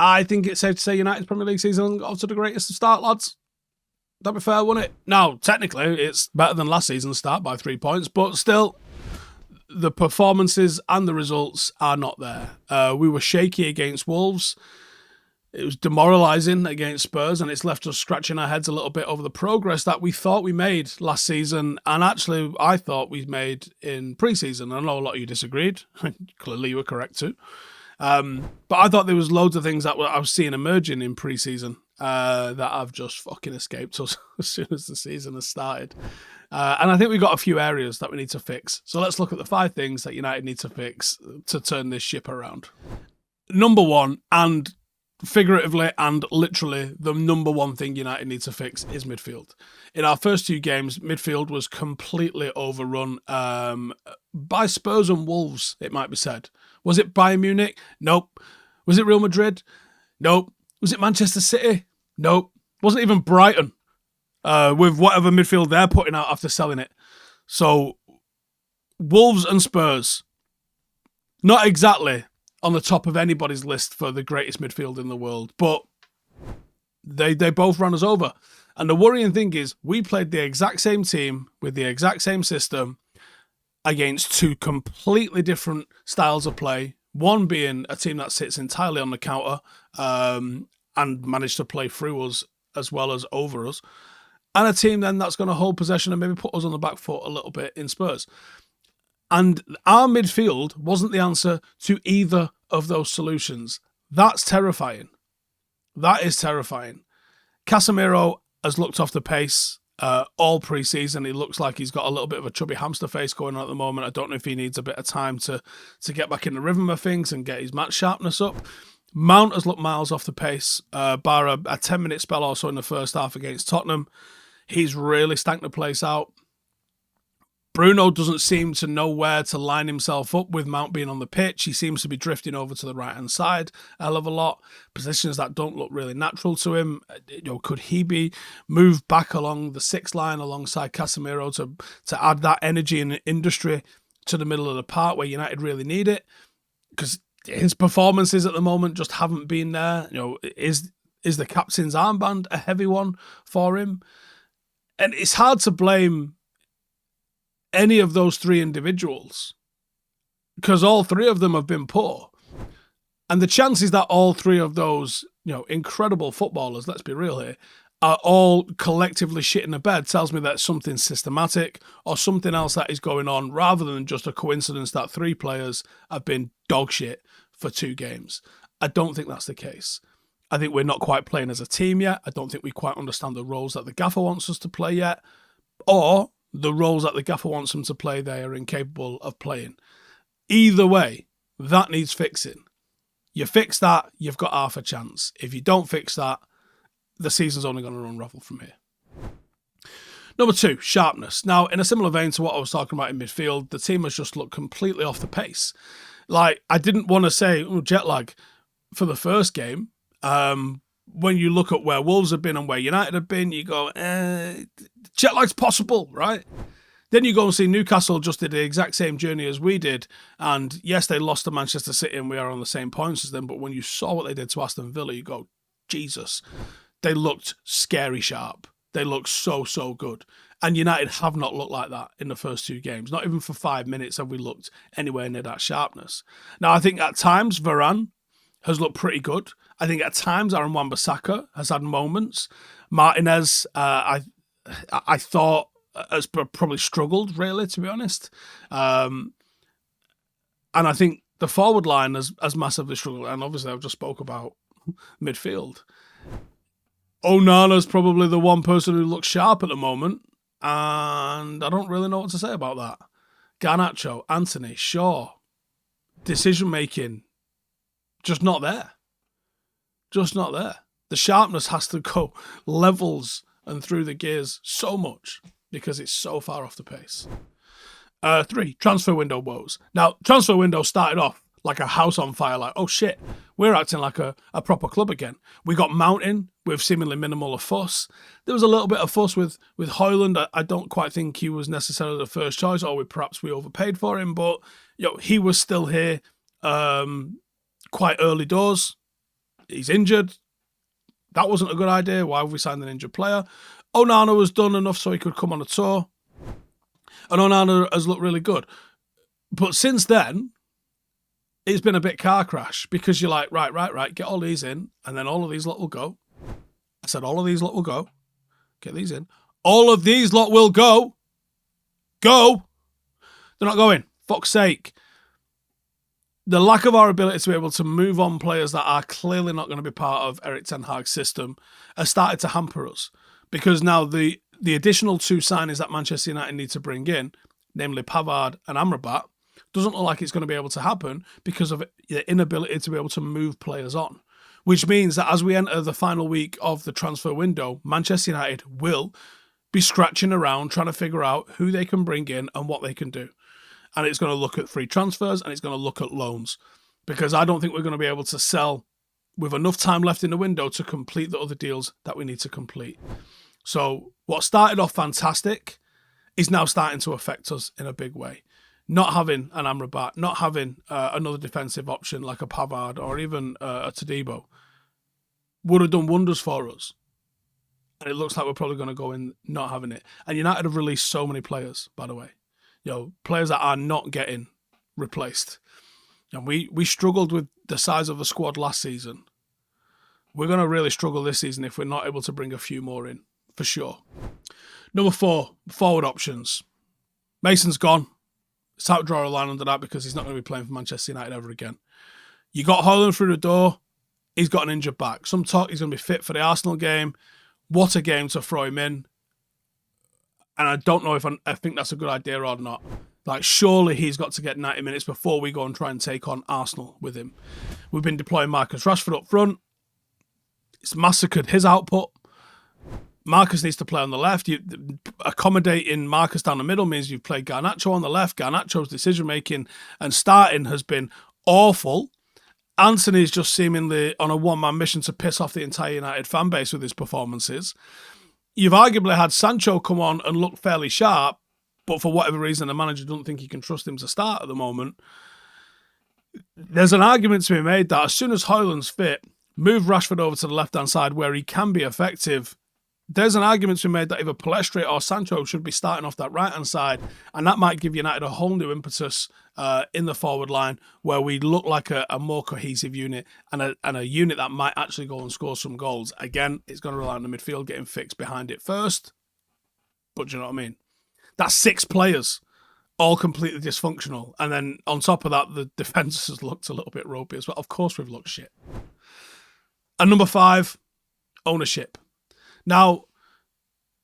I think it's safe to say United's Premier League season got off to the greatest start, lads. That'd be fair, wouldn't it? Now, technically, it's better than last season's start by 3 points, but still, the performances and the results are not there. We were shaky against Wolves. It was demoralising against Spurs, and it's left us scratching our heads a little bit over the progress that we thought we made last season, and actually I thought we made in pre-season. I know a lot of you disagreed. Clearly you were correct too. But I thought there was loads of things that I was seeing emerging in pre-season that have just fucking escaped us as soon as the season has started. And I think we've got a few areas that we need to fix. So let's look at the 5 things that United need to fix to turn this ship around. Number 1, and figuratively and literally, the number 1 thing United needs to fix is midfield. In our first 2 games, midfield was completely overrun by Spurs and Wolves, it might be said. Was it Bayern Munich? Nope. Was it Real Madrid? Nope. Was it Manchester City? Nope. Wasn't even Brighton with whatever midfield they're putting out after selling it. So, Wolves and Spurs, not exactly on the top of anybody's list for the greatest midfield in the world, but they both ran us over. And the worrying thing is, we played the exact same team with the exact same system against 2 completely different styles of play. One being a team that sits entirely on the counter and managed to play through us as well as over us, and a team then that's going to hold possession and maybe put us on the back foot a little bit in Spurs. And our midfield wasn't the answer to either of those solutions. That's terrifying. That is terrifying. Casemiro has looked off the pace all pre-season. He looks like he's got a little bit of a chubby hamster face going on at the moment. I don't know if he needs a bit of time to get back in the rhythm of things and get his match sharpness up. Mount has looked miles off the pace, bar a 10-minute spell or so in the first half against Tottenham. He's really stanked the place out. Bruno doesn't seem to know where to line himself up with Mount being on the pitch. He seems to be drifting over to the right-hand side a hell of a lot. Positions that don't look really natural to him. Could he be moved back along the 6th line alongside Casemiro to add that energy and industry to the middle of the park where United really need it? Because his performances at the moment just haven't been there. Is the captain's armband a heavy one for him? And it's hard to blame any of those 3 individuals because all 3 of them have been poor. And the chances that all 3 of those, incredible footballers, let's be real here, are all collectively shitting the bed tells me that something systematic or something else that is going on rather than just a coincidence that 3 players have been dog shit for 2 games. I don't think that's the case. I think we're not quite playing as a team yet. I don't think we quite understand the roles that the gaffer wants us to play yet, or the roles that the gaffer wants them to play they are incapable of playing. Either way, that needs fixing. You fix that, you've got half a chance. If you don't fix that, the season's only going to unravel from here. Number 2, sharpness. Now, in a similar vein to what I was talking about in midfield, the team has just looked completely off the pace. Like, I didn't want to say jet lag for the first game. When you look at where Wolves have been and where United have been, you go, jet lag's possible, right? Then you go and see Newcastle just did the exact same journey as we did. And yes, they lost to Manchester City and we are on the same points as them. But when you saw what they did to Aston Villa, you go, Jesus, they looked scary sharp. They looked so good. And United have not looked like that in the first 2 games. Not even for 5 minutes have we looked anywhere near that sharpness. Now, I think at times Varane has looked pretty good. I think at times Aaron Wan-Bissaka has had moments. Martinez, I thought has probably struggled, really, to be honest. And I think the forward line has massively struggled. And obviously, I've just spoke about midfield. Onana's probably the one person who looks sharp at the moment. And I don't really know what to say about that. Garnacho, Anthony, Shaw, decision-making, just not there. Just not there. The sharpness has to go levels and through the gears so much because it's so far off the pace. 3, transfer window woes. Now, transfer window started off like a house on fire, like, oh shit, we're acting like a proper club again. We got Mount in with seemingly minimal of fuss. There was a little bit of fuss with Højlund. I don't quite think he was necessarily the first choice, or perhaps we overpaid for him, but he was still here quite early doors. He's injured. That wasn't a good idea. Why have we signed an injured player? Onana was done enough so he could come on a tour. And Onana has looked really good. But since then, it's been a bit car crash because you're like, right, get all these in, and then all of these lot will go. I said all of these lot will go. Get these in. All of these lot will go. Go. They're not going. Fuck's sake. The lack of our ability to be able to move on players that are clearly not going to be part of Erik ten Hag's system has started to hamper us. Because now the additional 2 signings that Manchester United need to bring in, namely Pavard and Amrabat, doesn't look like it's going to be able to happen because of the inability to be able to move players on. Which means that as we enter the final week of the transfer window, Manchester United will be scratching around trying to figure out who they can bring in and what they can do. And it's going to look at free transfers and it's going to look at loans. Because I don't think we're going to be able to sell with enough time left in the window to complete the other deals that we need to complete. So what started off fantastic is now starting to affect us in a big way. Not having an Amrabat, not having another defensive option like a Pavard or even a Todibo would have done wonders for us. And it looks like we're probably going to go in not having it. And United have released so many players, by the way. Players that are not getting replaced. And we struggled with the size of the squad last season. We're going to really struggle this season if we're not able to bring a few more in, for sure. Number 4, forward options. Mason's gone. It's time to draw a line under that because he's not going to be playing for Manchester United ever again. You got Howson through the door. He's got an injured back. Some talk he's going to be fit for the Arsenal game. What a game to throw him in. And I don't know if I think that's a good idea or not. Like, surely he's got to get 90 minutes before we go and try and take on Arsenal with him. We've been deploying Marcus Rashford up front. It's massacred his output. Marcus needs to play on the left. Accommodating Marcus down the middle means you've played Garnacho on the left. Garnacho's decision-making and starting has been awful. Anthony's just seemingly on a one-man mission to piss off the entire United fan base with his performances. You've arguably had Sancho come on and look fairly sharp, but for whatever reason, the manager doesn't think he can trust him to start at the moment. There's an argument to be made that as soon as Højlund's fit, move Rashford over to the left-hand side where he can be effective. There's an argument to be made that either Palestre or Sancho should be starting off that right-hand side, and that might give United a whole new impetus in the forward line where we look like a more cohesive unit and a unit that might actually go and score some goals. Again, it's going to rely on the midfield getting fixed behind it first, but do you know what I mean? That's 6 players, all completely dysfunctional, and then on top of that, the defence has looked a little bit ropey as well. Of course we've looked shit. And number 5, ownership. Now,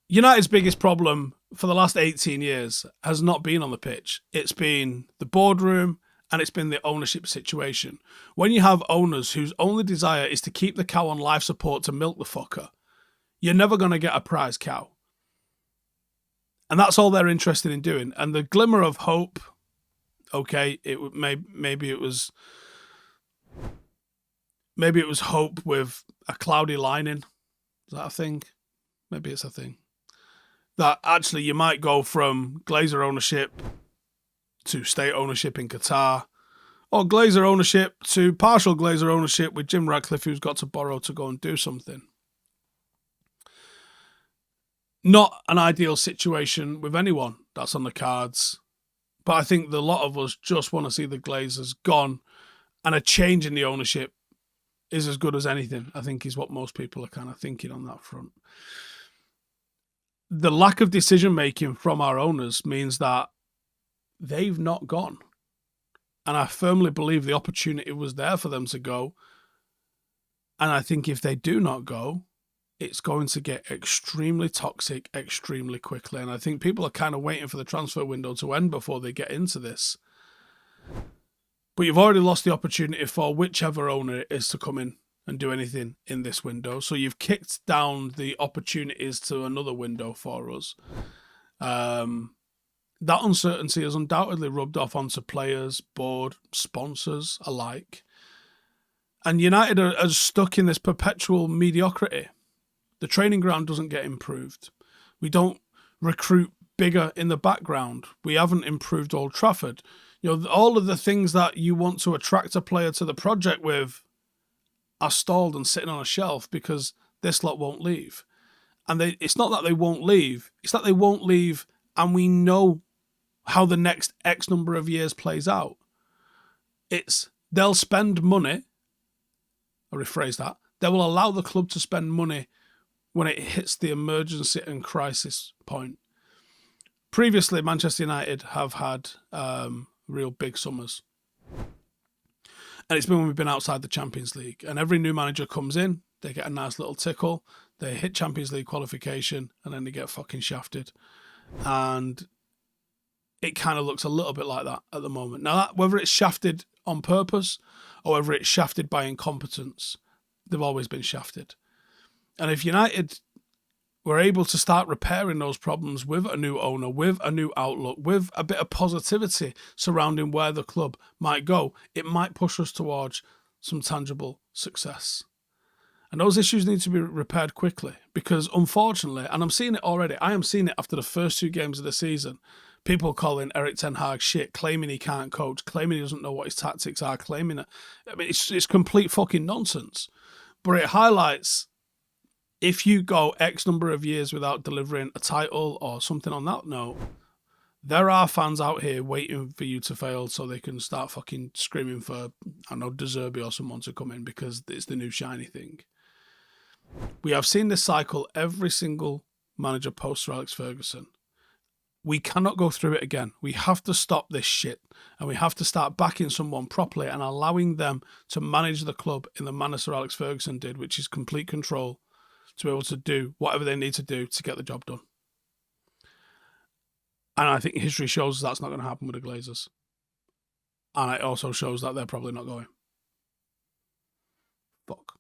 United's biggest problem for the last 18 years has not been on the pitch. It's been the boardroom and it's been the ownership situation. When you have owners whose only desire is to keep the cow on life support to milk the fucker, you're never going to get a prize cow. And that's all they're interested in doing. And the glimmer of hope, okay, maybe it was hope with a cloudy lining. Is that a thing? Maybe it's a thing. That actually you might go from Glazer ownership to state ownership in Qatar, or Glazer ownership to partial Glazer ownership with Jim Ratcliffe, who's got to borrow to go and do something. Not an ideal situation with anyone that's on the cards, but I think a lot of us just want to see the Glazers gone, and a change in the ownership is as good as anything, I think, is what most people are kind of thinking on that front. The lack of decision-making from our owners means that they've not gone. And I firmly believe the opportunity was there for them to go. And I think if they do not go, it's going to get extremely toxic extremely quickly. And I think people are kind of waiting for the transfer window to end before they get into this. But you've already lost the opportunity for whichever owner it is to come in and do anything in this window. So you've kicked down the opportunities to another window for us. That uncertainty has undoubtedly rubbed off onto players, board, sponsors alike. And United are stuck in this perpetual mediocrity. The training ground doesn't get improved. We don't recruit bigger in the background. We haven't improved Old Trafford. You know, all of the things that you want to attract a player to the project with are stalled and sitting on a shelf because this lot won't leave. And it's not that they won't leave, it's that they won't leave and we know how the next X number of years plays out. It's they'll spend money, I'll rephrase that, they will allow the club to spend money when it hits the emergency and crisis point. Previously, Manchester United have had real big summers. And it's been when we've been outside the Champions League. And every new manager comes in, they get a nice little tickle, they hit Champions League qualification, and then they get fucking shafted. And it kind of looks a little bit like that at the moment. Now, whether it's shafted on purpose or whether it's shafted by incompetence, they've always been shafted. And if United were able to start repairing those problems with a new owner, with a new outlook, with a bit of positivity surrounding where the club might go, it might push us towards some tangible success. And those issues need to be repaired quickly because unfortunately, and I'm seeing it already, I am seeing it after the first 2 games of the season, people calling Erik ten Hag shit, claiming he can't coach, claiming he doesn't know what his tactics are, claiming it. I mean, it's complete fucking nonsense. But it highlights if you go X number of years without delivering a title or something on that note, there are fans out here waiting for you to fail so they can start fucking screaming for, I don't know, De Zerbi or someone to come in because it's the new shiny thing. We have seen this cycle every single manager post Sir Alex Ferguson. We cannot go through it again. We have to stop this shit and we have to start backing someone properly and allowing them to manage the club in the manner Sir Alex Ferguson did, which is complete control, to be able to do whatever they need to do to get the job done. And I think history shows that's not going to happen with the Glazers. And it also shows that they're probably not going. Fuck.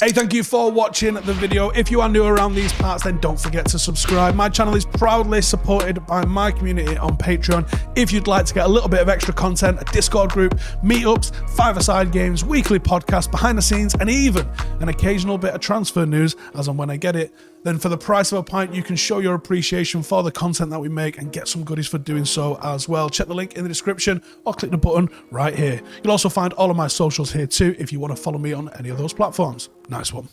Hey, thank you for watching the video. If you are new around these parts, then don't forget to subscribe. My channel is proudly supported by my community on Patreon. If you'd like to get a little bit of extra content, a Discord group, meetups, 5-a-side games, weekly podcasts, behind the scenes, and even an occasional bit of transfer news as and when I get it, then for the price of a pint, you can show your appreciation for the content that we make and get some goodies for doing so as well. Check the link in the description or click the button right here. You'll also find all of my socials here too if you want to follow me on any of those platforms. Nice one.